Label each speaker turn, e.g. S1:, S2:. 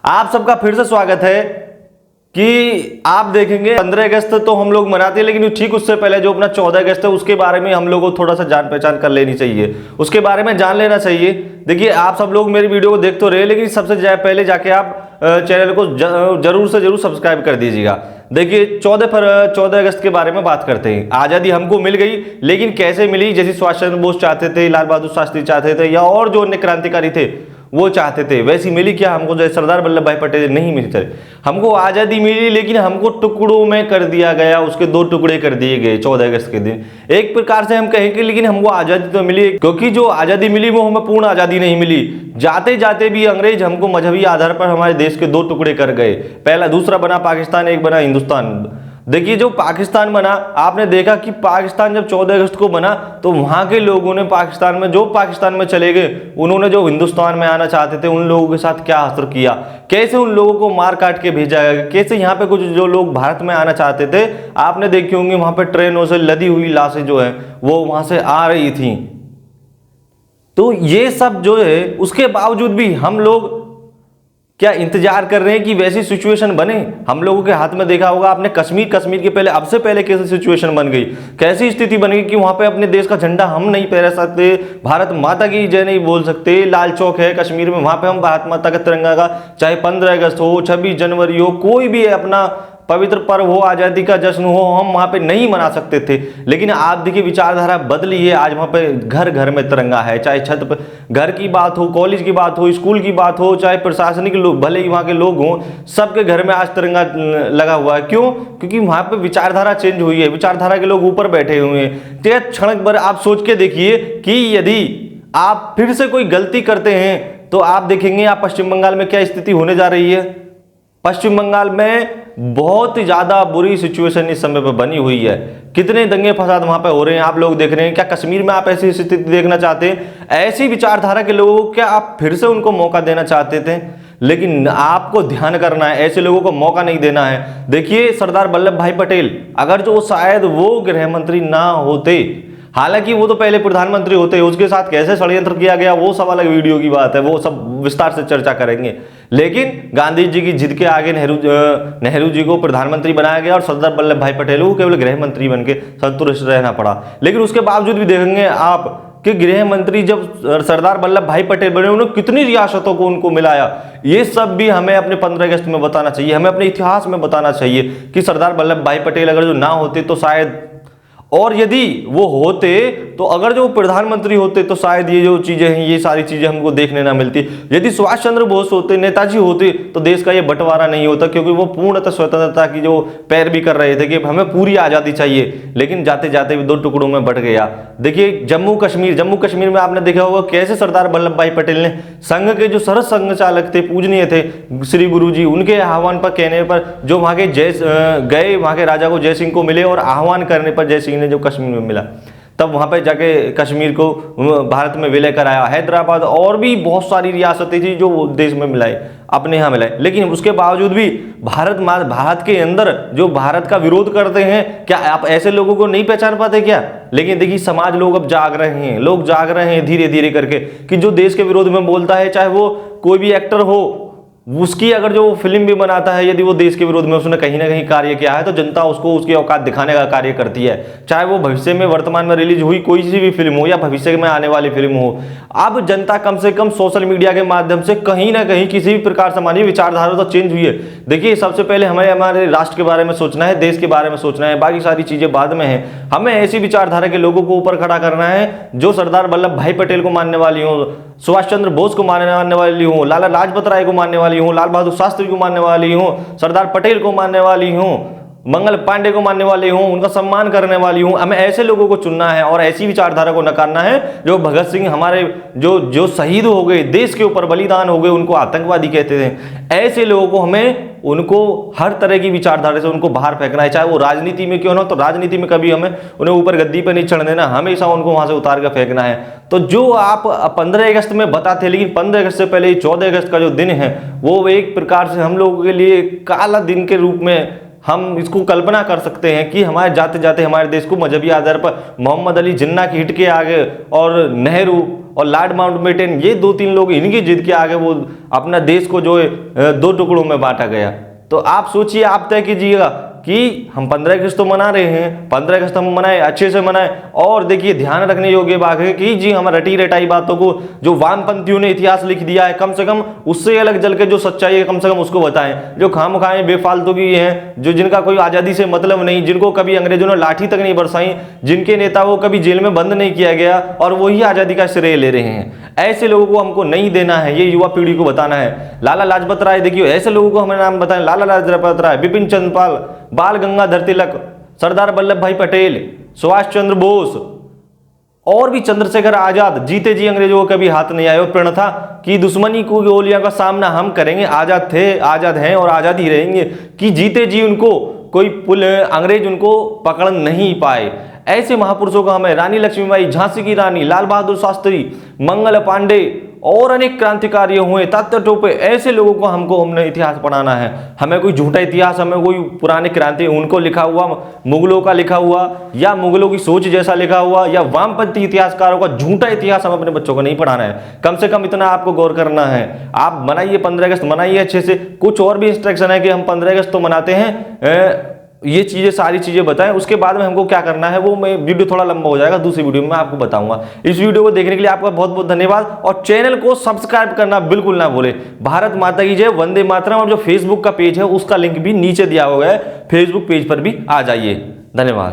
S1: आप सबका फिर से स्वागत है कि आप देखेंगे 15 अगस्त तो हम लोग मनाते हैं, लेकिन ठीक उससे पहले जो अपना 14 अगस्त है उसके बारे में हम लोगों को थोड़ा सा जान पहचान कर लेनी चाहिए, उसके बारे में जान लेना चाहिए। देखिए, आप सब लोग मेरी वीडियो को देख तो रहे, लेकिन सबसे पहले जाके आप चैनल को जरूर से जरूर सब्सक्राइब कर दीजिएगा। देखिए, 14 अगस्त के बारे में बात करते हैं। आज़ादी हमको मिल गई, लेकिन कैसे मिली? जैसे सुभाष चंद्र बोस चाहते थे, लाल बहादुर शास्त्री चाहते थे, या और जो अन्य क्रांतिकारी थे वो चाहते थे, वैसी मिली क्या हमको? जैसे सरदार वल्लभ भाई पटेल नहीं मिली थे। हमको आज़ादी मिली, लेकिन हमको टुकड़ों में कर दिया गया, उसके 2 टुकड़े कर दिए गए 14 अगस्त के दिन। एक प्रकार से हम कहेंगे, लेकिन हमको आज़ादी तो मिली, क्योंकि जो आज़ादी मिली वो हमें पूर्ण आज़ादी नहीं मिली। जाते जाते भी अंग्रेज हमको मजहबी आधार पर हमारे देश के 2 टुकड़े कर गए। पहला, दूसरा बना पाकिस्तान, एक बना हिंदुस्तान। देखिए, जो पाकिस्तान बना, आपने देखा कि पाकिस्तान जब 14 अगस्त को बना तो वहां के लोगों ने पाकिस्तान में चले गए, उन्होंने जो हिंदुस्तान में आना चाहते थे उन लोगों के साथ क्या असर किया, कैसे उन लोगों को मार काट के भेजा गया, कैसे यहाँ पे कुछ जो लोग भारत में आना चाहते थे, आपने देखी होंगी वहां पे ट्रेनों से लदी हुई लाशें जो है वो वहां से आ रही थी। तो ये सब जो है, उसके बावजूद भी हम लोग क्या इंतजार कर रहे हैं कि वैसी सिचुएशन बने? हम लोगों के हाथ में देखा होगा आपने, कश्मीर के पहले, अब से पहले कैसी सिचुएशन बन गई, कैसी स्थिति बन गई कि वहां पे अपने देश का झंडा हम नहीं फहरा सकते, भारत माता की जय नहीं बोल सकते। लाल चौक है कश्मीर में, वहां पे हम भारत माता का तिरंगा का, चाहे 15 अगस्त हो, 26 जनवरी हो, कोई भी अपना पवित्र पर्व हो, आज़ादी का जश्न हो, हम वहां पे नहीं मना सकते थे। लेकिन आप देखिए, विचारधारा बदली है। आज वहां पे घर घर में तिरंगा है, चाहे छत पर घर की बात हो, कॉलेज की बात हो, स्कूल की बात हो, चाहे प्रशासनिक लोग, भले ही वहां के लोग हों, सबके घर में आज तिरंगा लगा हुआ है। क्यों? क्योंकि वहां पे विचारधारा चेंज हुई है, विचारधारा के लोग ऊपर बैठे हुए हैं। तो क्षण भर आप सोच के देखिए कि यदि आप फिर से कोई गलती करते हैं तो आप देखेंगे आप पश्चिम बंगाल में क्या स्थिति होने जा रही है। पश्चिम बंगाल में बहुत ही ज्यादा बुरी सिचुएशन इस समय पर बनी हुई है। कितने दंगे फसाद वहां पे हो रहे हैं, आप लोग देख रहे हैं। क्या कश्मीर में आप ऐसी स्थिति देखना चाहते हैं? ऐसी विचारधारा के लोगों को क्या आप फिर से उनको मौका देना चाहते थे? लेकिन आपको ध्यान करना है, ऐसे लोगों को मौका नहीं देना है। देखिए, सरदार वल्लभ भाई पटेल, अगर जो शायद वो गृह मंत्री ना होते, हालांकि वो तो पहले प्रधानमंत्री होते, उसके साथ कैसे षड्यंत्र किया गया वो सब अलग वीडियो की बात है, वो सब विस्तार से चर्चा करेंगे। लेकिन गांधी जी की जिद के आगे नेहरू जी को प्रधानमंत्री बनाया गया और सरदार वल्लभ भाई पटेल को केवल गृह मंत्री बनके संतुष्ट रहना पड़ा। लेकिन उसके बावजूद भी देखेंगे आप कि गृह मंत्री जब सरदार वल्लभ भाई पटेल बने, उन्होंने कितनी रियासतों को उनको मिलाया। ये सब भी हमें अपने 15 अगस्त में बताना चाहिए, हमें अपने इतिहास में बताना चाहिए कि सरदार वल्लभ भाई पटेल अगर जो ना होते तो शायद, और यदि वो होते तो अगर जो प्रधानमंत्री होते तो शायद ये जो चीजें हैं, ये सारी चीजें हमको देखने ना मिलती। यदि सुभाष चंद्र बोस होते, नेताजी होते, तो देश का ये बंटवारा नहीं होता, क्योंकि वो पूर्णतः स्वतंत्रता की जो पैरवी कर रहे थे कि हमें पूरी आजादी चाहिए। लेकिन जाते जाते भी 2 टुकड़ों में बंट गया। देखिए, जम्मू कश्मीर में आपने देखा होगा कैसे सरदार वल्लभ भाई पटेल ने संघ के जो सरस संघ चालक थे, पूजनीय थे श्री गुरु जी, उनके आह्वान पर, कहने पर, जो वहां के गए, वहां के राजा को जय सिंह को मिले और आह्वान करने पर जय सिंह ने जो कश्मीर में मिला, तब वहां पे जाके कश्मीर को भारत में विलय कराया। हैदराबाद और भी बहुत सारी रियासतें थी जो देश में मिलाई, अपने यहाँ मिलाई। लेकिन उसके बावजूद भी भारत के अंदर जो भारत का विरोध करते हैं, क्या आप ऐसे लोगों को नहीं पहचान पाते क्या? लेकिन देखिए, समाज लोग अब जाग रहे हैं, लोग जाग रहे हैं धीरे धीरे करके कि जो देश के विरोध में बोलता है, चाहे वो कोई भी एक्टर हो, उसकी अगर जो फिल्म भी बनाता है, यदि वो देश के विरोध में उसने कहीं ना कहीं कार्य किया है, तो जनता उसको उसकी औकात दिखाने का कार्य करती है। चाहे वो भविष्य में, वर्तमान में रिलीज हुई कोई सी भी फिल्म हो या भविष्य में आने वाली फिल्म हो, अब जनता कम से कम सोशल मीडिया के माध्यम से कहीं ना कहीं किसी भी प्रकार से, मानिए, विचारधारा तो चेंज हुई है। देखिए, सबसे पहले हमें हमारे राष्ट्र के बारे में सोचना है, देश के बारे में सोचना है, बाकी सारी चीजें बाद में है। हमें ऐसी विचारधारा के लोगों को ऊपर खड़ा करना है जो सरदार वल्लभ भाई पटेल को मानने वाली हो, सुभाष चंद्र बोस को मानने वाली हो, लाला लाजपत राय को मानने वाली हो, लाल बहादुर शास्त्री को मानने वाली हो, सरदार पटेल को मानने वाली हो, मंगल पांडे को मानने वाली हूं, उनका सम्मान करने वाली हूं। हमें ऐसे लोगों को चुनना है और ऐसी विचारधारा को नकारना है जो भगत सिंह, हमारे जो शहीद हो गए, देश के ऊपर बलिदान हो गए, उनको आतंकवादी कहते थे। ऐसे लोगों को हमें, उनको हर तरह की विचारधारा से उनको बाहर फेंकना है, चाहे वो राजनीति में क्यों ना, तो राजनीति में कभी हमें उन्हें ऊपर गद्दी पे नहीं चढ़ने देना, हमेशा उनको वहां से उतार कर फेंकना है। तो जो आप 15 अगस्त में बताते, लेकिन 15 अगस्त से पहले 14 अगस्त का जो दिन है वो एक प्रकार से हम लोगों के लिए काला दिन के रूप में हम इसको कल्पना कर सकते हैं कि हमारे जाते जाते हमारे देश को मजहबी आधार पर मोहम्मद अली जिन्ना की हिट के आगे और नेहरू और लॉर्ड माउंटबेटन, ये 2-3 लोग, इनकी जिद के आगे वो अपना देश को जो है 2 टुकड़ों में बांटा गया। तो आप सोचिए, आप तय कीजिएगा कि हम 15 अगस्त तो मना रहे हैं, 15 अगस्त हम मनाए, अच्छे से मनाए। और देखिए, ध्यान रखने योग्य बात है कि जी हम रटी रटाई बातों को, जो वामपंथियों ने इतिहास लिख दिया है, कम से कम उससे अलग जल के जो सच्चाई है कम से कम उसको बताएं। जो खामखाएं बेफालतू की हैं, जो जिनका कोई आज़ादी से मतलब नहीं, जिनको कभी अंग्रेजों ने लाठी तक नहीं बरसाई, जिनके नेता को कभी जेल में बंद नहीं किया गया और वही आज़ादी का श्रेय ले रहे हैं, ऐसे लोगों को हमको नहीं देना है। ये युवा पीढ़ी को बताना है। लाला लाजपत राय, देखिए ऐसे लोगों को हमें नाम बताएं, लाला लाजपत राय, बिपिन चंद्र पाल, बाल गंगाधर तिलक, सरदार वल्लभ भाई पटेल, सुभाष चंद्र बोस और भी चंद्रशेखर आजाद। जीते जी अंग्रेजों को कभी हाथ नहीं आया और प्रण था कि दुश्मनी को गोलियां का सामना हम करेंगे, आजाद थे, आजाद हैं और आजाद ही रहेंगे, कि जीते जी उनको कोई अंग्रेज उनको पकड़ नहीं पाए। ऐसे महापुरुषों का हमें, रानी लक्ष्मीबाई, झांसी की रानी, लाल बहादुर शास्त्री, मंगल पांडे और अनेक क्रांतिकारी हुए, तात्या टोपे, ऐसे लोगों को हमने इतिहास पढ़ाना है। हमें कोई झूठा इतिहास, हमें कोई पुराने क्रांति उनको लिखा हुआ, मुगलों का लिखा हुआ या मुगलों की सोच जैसा लिखा हुआ या वामपंथी इतिहासकारों का झूठा इतिहास हम अपने बच्चों को नहीं पढ़ाना है। कम से कम इतना आपको गौर करना है। आप मनाइए 15 अगस्त, मनाइए अच्छे से। कुछ और भी इंस्ट्रक्शन है कि हम 15 अगस्त तो मनाते हैं, ये चीजें, सारी चीजें बताएं। उसके बाद में हमको क्या करना है वो मैं, वीडियो थोड़ा लंबा हो जाएगा, दूसरी वीडियो में मैं आपको बताऊंगा। इस वीडियो को देखने के लिए आपका बहुत बहुत धन्यवाद और चैनल को सब्सक्राइब करना बिल्कुल ना भूलें। भारत माता की जय, वंदे मातरम। और जो फेसबुक का पेज है उसका लिंक भी नीचे दिया हुआ है, फेसबुक पेज पर भी आ जाइए। धन्यवाद।